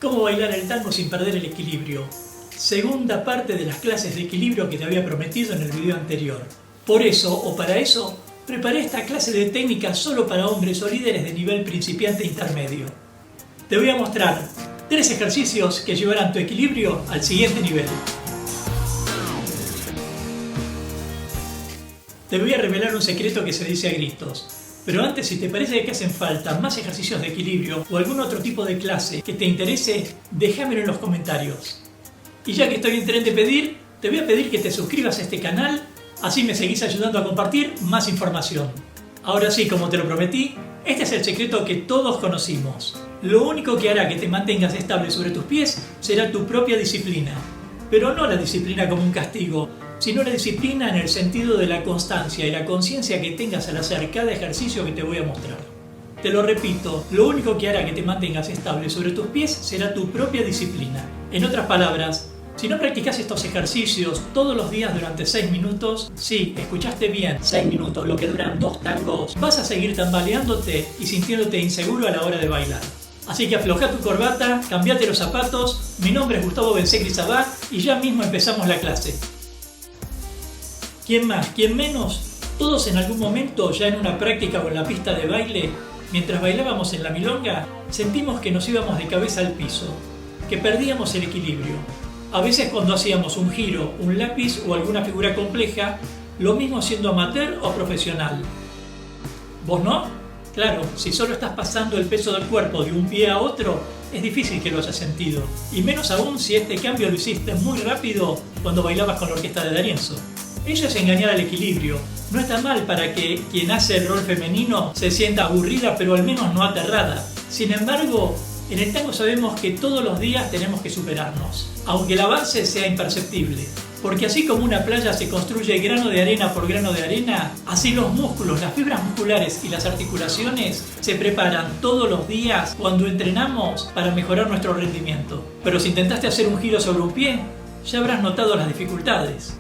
Cómo bailar el tango sin perder el equilibrio. Segunda parte de las clases de equilibrio que te había prometido en el video anterior. Por eso, o para eso, preparé esta clase de técnicas solo para hombres o líderes de nivel principiante intermedio. Te voy a mostrar 3 ejercicios que llevarán tu equilibrio al siguiente nivel. Te voy a revelar un secreto que se dice a gritos. Pero antes, si te parece que hacen falta más ejercicios de equilibrio o algún otro tipo de clase que te interese, déjamelo en los comentarios. Y ya que estoy en tren de pedir, te voy a pedir que te suscribas a este canal, así me seguís ayudando a compartir más información. Ahora sí, como te lo prometí, este es el secreto que todos conocimos. Lo único que hará que te mantengas estable sobre tus pies será tu propia disciplina. Pero no la disciplina como un castigo, sino la disciplina en el sentido de la constancia y la conciencia que tengas al hacer cada ejercicio que te voy a mostrar. Te lo repito, lo único que hará que te mantengas estable sobre tus pies será tu propia disciplina. En otras palabras, si no practicas estos ejercicios todos los días durante 6 minutos, sí, escuchaste bien, 6 minutos, lo que duran 2 tangos, vas a seguir tambaleándote y sintiéndote inseguro a la hora de bailar. Así que afloja tu corbata, cambiate los zapatos, mi nombre es Gustavo Bensegri-Zabá y ya mismo empezamos la clase. ¿Quién más? ¿Quién menos? Todos en algún momento, ya en una práctica o en la pista de baile, mientras bailábamos en la milonga, sentimos que nos íbamos de cabeza al piso, que perdíamos el equilibrio. A veces cuando hacíamos un giro, un lápiz o alguna figura compleja, lo mismo siendo amateur o profesional. ¿Vos no? Claro, si solo estás pasando el peso del cuerpo de un pie a otro, es difícil que lo hayas sentido. Y menos aún si este cambio lo hiciste muy rápido cuando bailabas con la orquesta de D'Arienzo. Ello es engañar al equilibrio. No está mal para que quien hace el rol femenino se sienta aburrida, pero al menos no aterrada. Sin embargo, en el tango sabemos que todos los días tenemos que superarnos, aunque el avance sea imperceptible. Porque así como una playa se construye grano de arena por grano de arena, así los músculos, las fibras musculares y las articulaciones se preparan todos los días cuando entrenamos para mejorar nuestro rendimiento. Pero si intentaste hacer un giro sobre un pie, ya habrás notado las dificultades.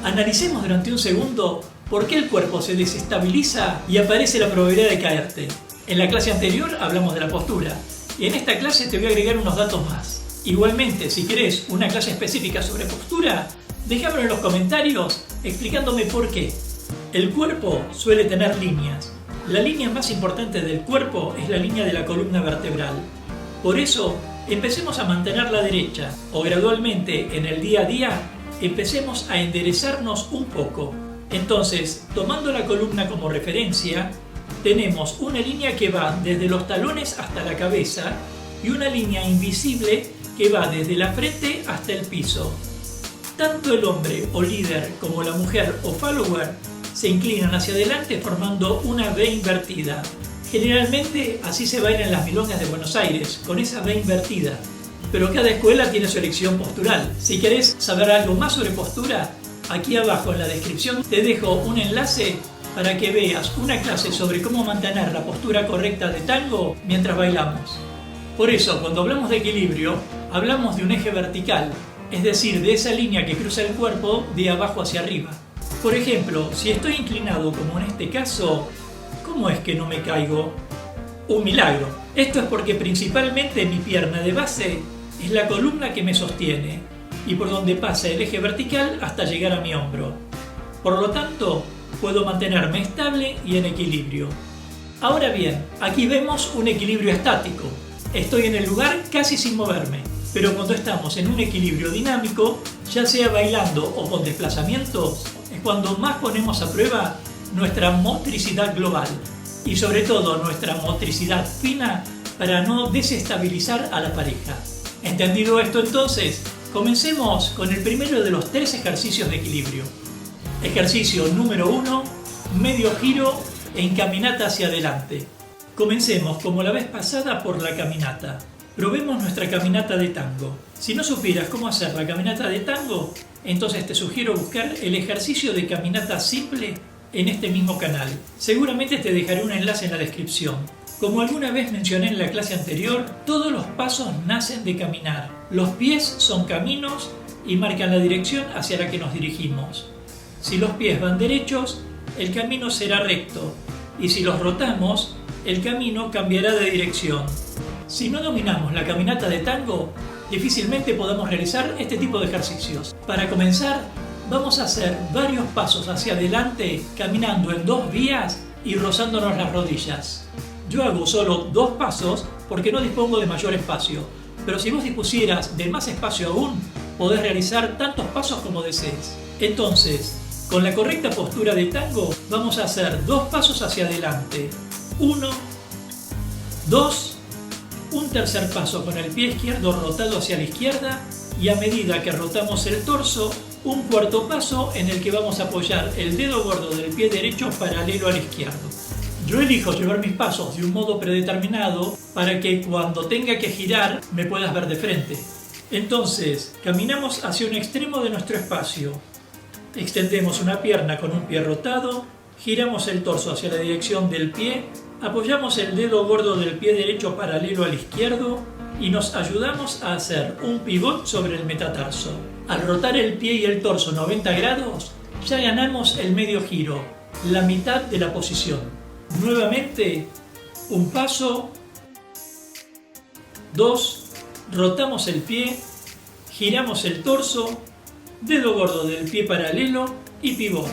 Analicemos durante un segundo por qué el cuerpo se desestabiliza y aparece la probabilidad de caerte. En la clase anterior hablamos de la postura y en esta clase te voy a agregar unos datos más. Igualmente, si querés una clase específica sobre postura, déjamelo en los comentarios explicándome por qué. El cuerpo suele tener líneas. La línea más importante del cuerpo es la línea de la columna vertebral. Por eso, empecemos a mantenerla derecha o gradualmente en el día a día empecemos a enderezarnos un poco. Entonces, tomando la columna como referencia, tenemos una línea que va desde los talones hasta la cabeza y una línea invisible que va desde la frente hasta el piso. Tanto el hombre o líder como la mujer o follower se inclinan hacia adelante formando una V invertida. Generalmente así se baila en las milongas de Buenos Aires, con esa V invertida. Pero cada escuela tiene su elección postural. Si querés saber algo más sobre postura, aquí abajo en la descripción te dejo un enlace para que veas una clase sobre cómo mantener la postura correcta de tango mientras bailamos. Por eso, cuando hablamos de equilibrio, hablamos de un eje vertical, es decir, de esa línea que cruza el cuerpo de abajo hacia arriba. Por ejemplo, si estoy inclinado como en este caso, ¿cómo es que no me caigo? Un milagro. Esto es porque principalmente mi pierna de base es la columna que me sostiene y por donde pasa el eje vertical hasta llegar a mi hombro. Por lo tanto, puedo mantenerme estable y en equilibrio. Ahora bien, aquí vemos un equilibrio estático. Estoy en el lugar casi sin moverme, pero cuando estamos en un equilibrio dinámico, ya sea bailando o con desplazamientos, es cuando más ponemos a prueba nuestra motricidad global y sobre todo nuestra motricidad fina para no desestabilizar a la pareja. Entendido esto entonces, comencemos con el primero de los 3 ejercicios de equilibrio. Ejercicio número 1, medio giro en caminata hacia adelante. Comencemos como la vez pasada por la caminata. Probemos nuestra caminata de tango. Si no supieras cómo hacer la caminata de tango, entonces te sugiero buscar el ejercicio de caminata simple en este mismo canal. Seguramente te dejaré un enlace en la descripción. Como alguna vez mencioné en la clase anterior, todos los pasos nacen de caminar. Los pies son caminos y marcan la dirección hacia la que nos dirigimos. Si los pies van derechos, el camino será recto, y si los rotamos, el camino cambiará de dirección. Si no dominamos la caminata de tango, difícilmente podemos realizar este tipo de ejercicios. Para comenzar, vamos a hacer varios pasos hacia adelante caminando en 2 vías y rozándonos las rodillas. Yo hago solo 2 pasos porque no dispongo de mayor espacio, pero si vos dispusieras de más espacio aún, podés realizar tantos pasos como desees. Entonces, con la correcta postura de tango, vamos a hacer 2 pasos hacia adelante. 1, 2, un tercer paso con el pie izquierdo rotado hacia la izquierda y a medida que rotamos el torso, un cuarto paso en el que vamos a apoyar el dedo gordo del pie derecho paralelo al izquierdo. Yo elijo llevar mis pasos de un modo predeterminado para que cuando tenga que girar me puedas ver de frente. Entonces, caminamos hacia un extremo de nuestro espacio. Extendemos una pierna con un pie rotado, giramos el torso hacia la dirección del pie, apoyamos el dedo gordo del pie derecho paralelo al izquierdo y nos ayudamos a hacer un pivot sobre el metatarso. Al rotar el pie y el torso 90 grados, ya ganamos el medio giro, la mitad de la posición. Nuevamente, un paso, 2, rotamos el pie, giramos el torso, dedo gordo del pie paralelo y pivot.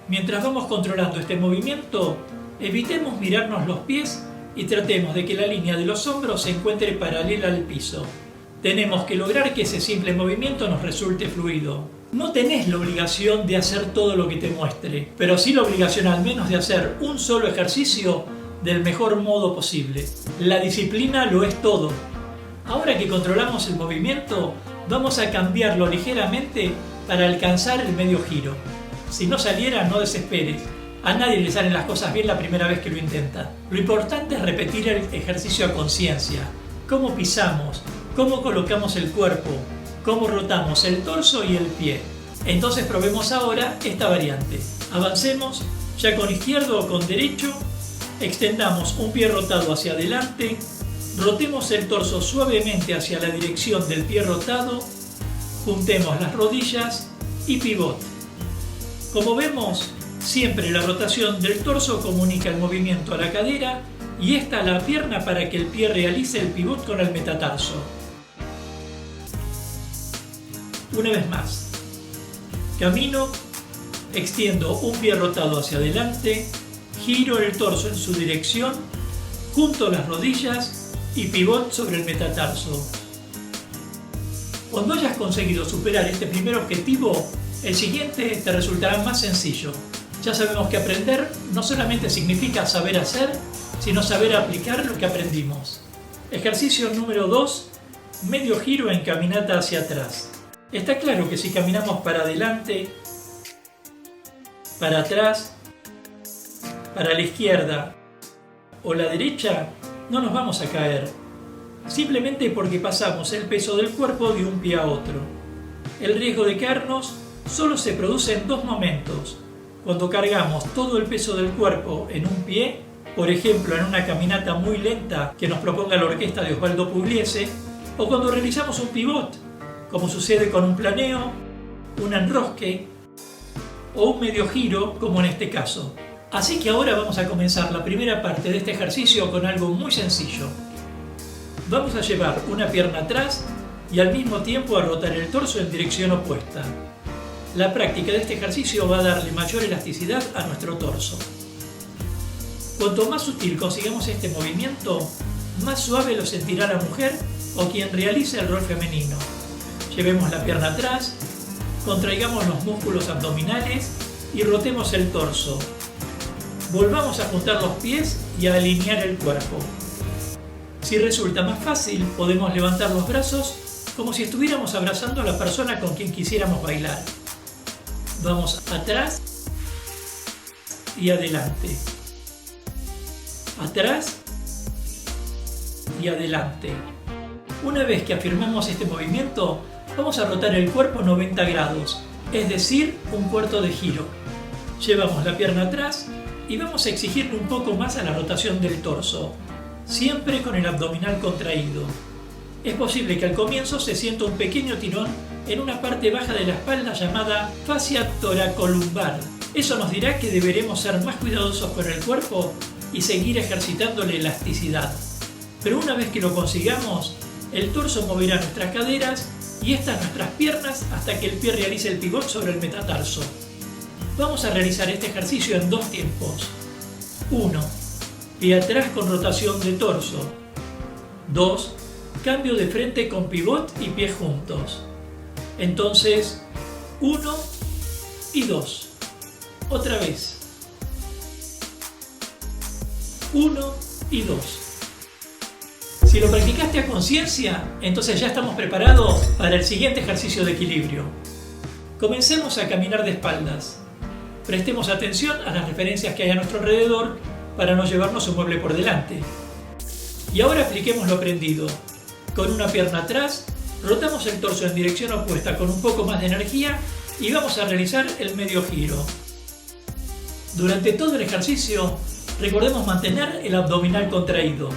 Mientras vamos controlando este movimiento, evitemos mirarnos los pies y tratemos de que la línea de los hombros se encuentre paralela al piso. Tenemos que lograr que ese simple movimiento nos resulte fluido. No tenés la obligación de hacer todo lo que te muestre, pero sí la obligación al menos de hacer un solo ejercicio del mejor modo posible. La disciplina lo es todo. Ahora que controlamos el movimiento, vamos a cambiarlo ligeramente para alcanzar el medio giro. Si no saliera, no desesperes. A nadie le salen las cosas bien la primera vez que lo intenta. Lo importante es repetir el ejercicio a conciencia. Cómo pisamos, cómo colocamos el cuerpo, cómo rotamos el torso y el pie. Entonces probemos ahora esta variante. Avancemos, ya con izquierdo o con derecho, extendamos un pie rotado hacia adelante, rotemos el torso suavemente hacia la dirección del pie rotado, juntemos las rodillas y pivot. Como vemos, siempre la rotación del torso comunica el movimiento a la cadera y esta a la pierna para que el pie realice el pivot con el metatarso. Una vez más. Camino, extiendo un pie rotado hacia adelante, giro el torso en su dirección, junto las rodillas y pivot sobre el metatarso. Cuando hayas conseguido superar este primer objetivo, el siguiente te resultará más sencillo. Ya sabemos que aprender no solamente significa saber hacer, sino saber aplicar lo que aprendimos. Ejercicio número 2, medio giro en caminata hacia atrás. Está claro que si caminamos para adelante, para atrás, para la izquierda o la derecha, no nos vamos a caer, simplemente porque pasamos el peso del cuerpo de un pie a otro. El riesgo de caernos solo se produce en 2 momentos: cuando cargamos todo el peso del cuerpo en un pie, por ejemplo en una caminata muy lenta que nos proponga la orquesta de Osvaldo Pugliese, o cuando realizamos un pivot, como sucede con un planeo, un enrosque o un medio giro, como en este caso. Así que ahora vamos a comenzar la primera parte de este ejercicio con algo muy sencillo. Vamos a llevar una pierna atrás y al mismo tiempo a rotar el torso en dirección opuesta. La práctica de este ejercicio va a darle mayor elasticidad a nuestro torso. Cuanto más sutil consigamos este movimiento, más suave lo sentirá la mujer o quien realice el rol femenino. Llevemos la pierna atrás, contraigamos los músculos abdominales y rotemos el torso. Volvamos a juntar los pies y a alinear el cuerpo. Si resulta más fácil, podemos levantar los brazos como si estuviéramos abrazando a la persona con quien quisiéramos bailar. Vamos atrás y adelante. Atrás y adelante. Una vez que afirmamos este movimiento, vamos a rotar el cuerpo 90 grados, es decir, un cuarto de giro. Llevamos la pierna atrás y vamos a exigirle un poco más a la rotación del torso, siempre con el abdominal contraído. Es posible que al comienzo se sienta un pequeño tirón en una parte baja de la espalda llamada fascia toracolumbar. Eso nos dirá que deberemos ser más cuidadosos con el cuerpo y seguir ejercitando la elasticidad. pero una vez que lo consigamos, el torso moverá nuestras caderas y estas nuestras piernas hasta que el pie realice el pivot sobre el metatarso. Vamos a realizar este ejercicio en 2 tiempos. 1. Pie atrás con rotación de torso. 2. Cambio de frente con pivot y pies juntos. Entonces, 1 y 2. Otra vez. 1 y 2. Si lo practicaste a conciencia, entonces ya estamos preparados para el siguiente ejercicio de equilibrio. Comencemos a caminar de espaldas. Prestemos atención a las referencias que hay a nuestro alrededor para no llevarnos un mueble por delante. Y ahora apliquemos lo aprendido. Con una pierna atrás, rotamos el torso en dirección opuesta con un poco más de energía y vamos a realizar el medio giro. Durante todo el ejercicio, recordemos mantener el abdominal contraído.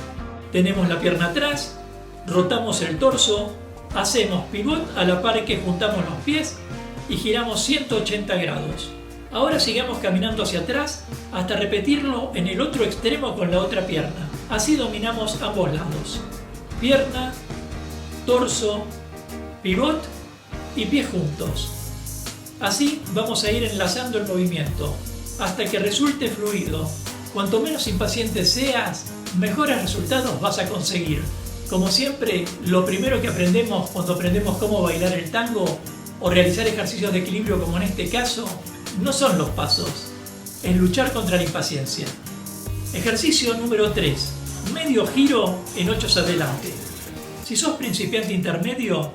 Tenemos la pierna atrás, rotamos el torso, hacemos pivot a la par que juntamos los pies y giramos 180 grados. Ahora sigamos caminando hacia atrás hasta repetirlo en el otro extremo con la otra pierna. Así dominamos ambos lados. Pierna, torso, pivot y pies juntos. Así vamos a ir enlazando el movimiento hasta que resulte fluido. Cuanto menos impaciente seas, mejores resultados vas a conseguir. Como siempre, lo primero que aprendemos cuando aprendemos cómo bailar el tango o realizar ejercicios de equilibrio como en este caso, no son los pasos, es luchar contra la impaciencia. Ejercicio número 3. Medio giro en 8 adelante. Si sos principiante intermedio,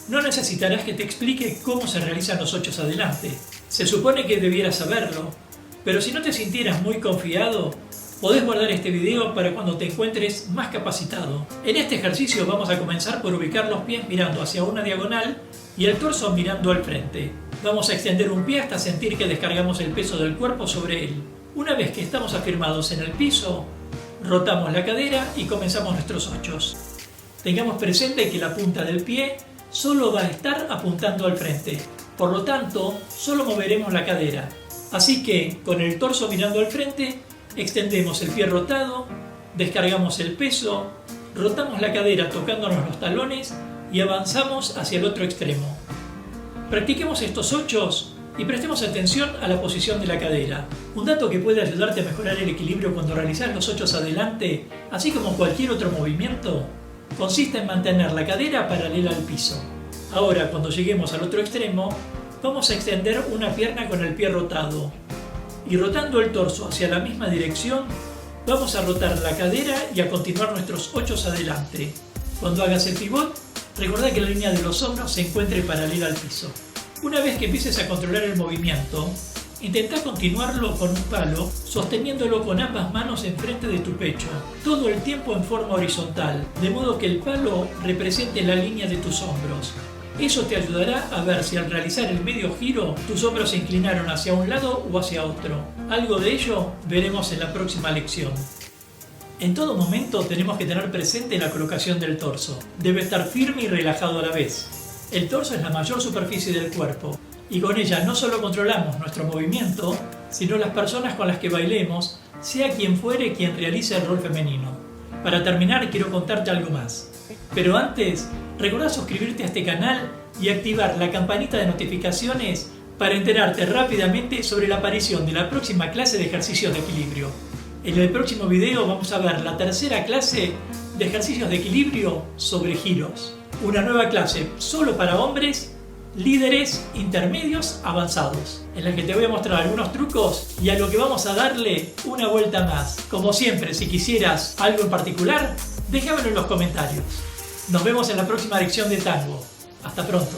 no necesitarás que te explique cómo se realizan los 8 adelante. Se supone que debieras saberlo, pero si no te sintieras muy confiado, podés guardar este video para cuando te encuentres más capacitado. En este ejercicio vamos a comenzar por ubicar los pies mirando hacia una diagonal y el torso mirando al frente. Vamos a extender un pie hasta sentir que descargamos el peso del cuerpo sobre él. Una vez que estamos afirmados en el piso, rotamos la cadera y comenzamos nuestros 8. Tengamos presente que la punta del pie solo va a estar apuntando al frente. Por lo tanto, solo moveremos la cadera. Así que, con el torso mirando al frente, extendemos el pie rotado, descargamos el peso, rotamos la cadera tocándonos los talones y avanzamos hacia el otro extremo. Practiquemos estos 8 y prestemos atención a la posición de la cadera. Un dato que puede ayudarte a mejorar el equilibrio cuando realizas los 8 adelante, así como cualquier otro movimiento, consiste en mantener la cadera paralela al piso. Ahora, cuando lleguemos al otro extremo, vamos a extender una pierna con el pie rotado. Y rotando el torso hacia la misma dirección, vamos a rotar la cadera y a continuar nuestros 8 adelante. Cuando hagas el pivot, recordá que la línea de los hombros se encuentre paralela al piso. Una vez que empieces a controlar el movimiento, intenta continuarlo con un palo, sosteniéndolo con ambas manos enfrente de tu pecho, todo el tiempo en forma horizontal, de modo que el palo represente la línea de tus hombros. Eso te ayudará a ver si al realizar el medio giro tus hombros se inclinaron hacia un lado o hacia otro. Algo de ello veremos en la próxima lección. En todo momento tenemos que tener presente la colocación del torso. Debe estar firme y relajado a la vez. El torso es la mayor superficie del cuerpo y con ella no solo controlamos nuestro movimiento, sino las personas con las que bailemos, sea quien fuere quien realice el rol femenino. Para terminar, quiero contarte algo más. Pero antes, recordá suscribirte a este canal y activar la campanita de notificaciones para enterarte rápidamente sobre la aparición de la próxima clase de ejercicios de equilibrio. En el próximo video vamos a ver la tercera clase de ejercicios de equilibrio sobre giros. Una nueva clase solo para hombres, líderes, intermedios, avanzados, en la que te voy a mostrar algunos trucos y a lo que vamos a darle una vuelta más. Como siempre, si quisieras algo en particular, déjamelo en los comentarios. Nos vemos en la próxima lección de tango. Hasta pronto.